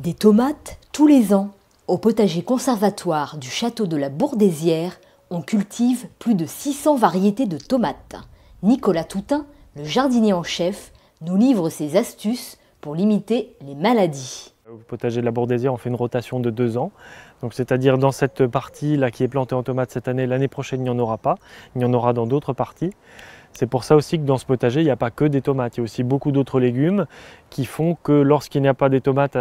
Des tomates tous les ans. Au potager conservatoire du château de la Bourdaissière, on cultive plus de 600 variétés de tomates. Nicolas Toutain, le jardinier en chef, nous livre ses astuces pour limiter les maladies. Au potager de la Bourdaissière, on fait une rotation de 2 ans. Donc, c'est-à-dire dans cette partie là qui est plantée en tomates cette année, l'année prochaine, il n'y en aura pas. Il y en aura dans d'autres parties. C'est pour ça aussi que dans ce potager, il n'y a pas que des tomates. Il y a aussi beaucoup d'autres légumes qui font que lorsqu'il n'y a pas des tomates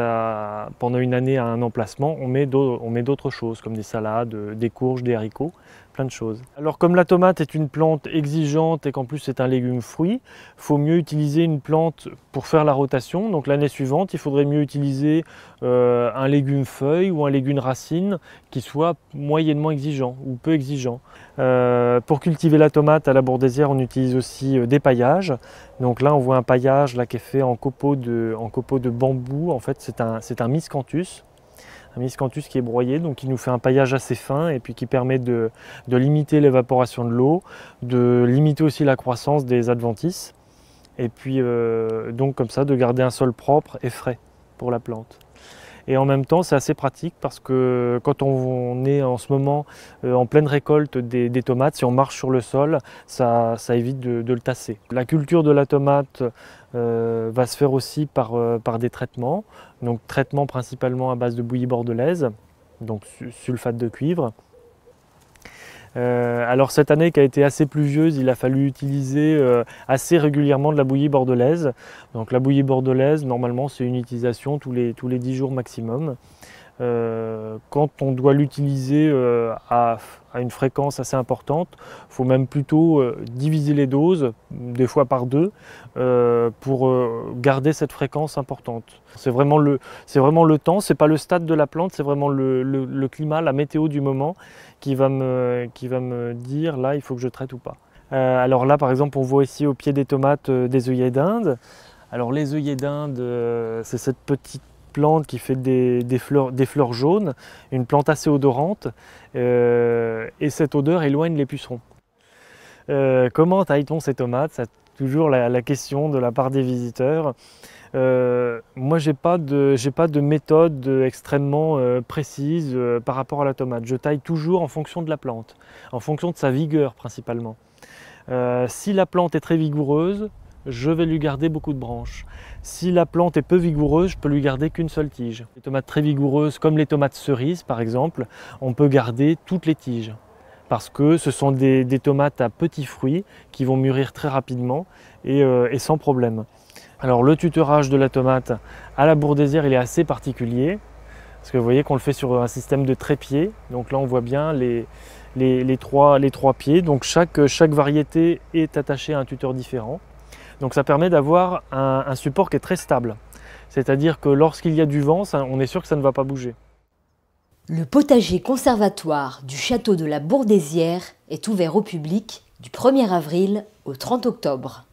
pendant une année à un emplacement, on met d'autres choses comme des salades, des courges, des haricots, plein de choses. Alors comme la tomate est une plante exigeante et qu'en plus c'est un légume fruit, il faut mieux utiliser une plante pour faire la rotation. Donc l'année suivante, il faudrait mieux utiliser un légume feuille ou un légume racine qui soit moyennement exigeant ou peu exigeant. Pour cultiver la tomate à la Bourdaissière, on utilise aussi des paillages. Donc là, on voit un paillage là, qui est fait en copeaux de bambou. En fait, c'est un miscanthus. Un miscanthus qui est broyé, donc qui nous fait un paillage assez fin et puis qui permet de limiter l'évaporation de l'eau, de limiter aussi la croissance des adventices. Et puis, donc comme ça, de garder un sol propre et frais pour la plante. Et en même temps, c'est assez pratique parce que quand on est en ce moment en pleine récolte des tomates, si on marche sur le sol, ça évite de le tasser. La culture de la tomate va se faire aussi par des traitements. Donc traitement principalement à base de bouillie bordelaise, donc sulfate de cuivre. Alors cette année qui a été assez pluvieuse, il a fallu utiliser assez régulièrement de la bouillie bordelaise. Donc la bouillie bordelaise, normalement c'est une utilisation tous les 10 jours maximum. Quand on doit l'utiliser à une fréquence assez importante, il faut même plutôt diviser les doses, des fois par 2, pour garder cette fréquence importante. C'est vraiment le temps, c'est pas le stade de la plante, c'est vraiment le climat, la météo du moment qui va me dire là il faut que je traite ou pas. Alors là par exemple on voit ici au pied des tomates des œillets d'Inde. Alors les œillets d'Inde, c'est cette petite plante qui fait des fleurs jaunes, une plante assez odorante et cette odeur éloigne les pucerons. Comment taille-t-on ces tomates? C'est toujours la question de la part des visiteurs. Moi j'ai pas de méthode extrêmement précise par rapport à la tomate. Je taille toujours en fonction de la plante, en fonction de sa vigueur principalement. Si la plante est très vigoureuse, je vais lui garder beaucoup de branches. Si la plante est peu vigoureuse, je peux lui garder qu'une seule tige. Les tomates très vigoureuses, comme les tomates cerises par exemple, on peut garder toutes les tiges. Parce que ce sont des tomates à petits fruits qui vont mûrir très rapidement et sans problème. Alors le tutorage de la tomate à la Bourdaissière, il est assez particulier. Parce que vous voyez qu'on le fait sur un système de trépied. Donc là on voit bien les trois pieds. Donc chaque variété est attachée à un tuteur différent. Donc ça permet d'avoir un support qui est très stable. C'est-à-dire que lorsqu'il y a du vent, on est sûr que ça ne va pas bouger. Le potager conservatoire du château de la Bourdaissière est ouvert au public du 1er avril au 30 octobre.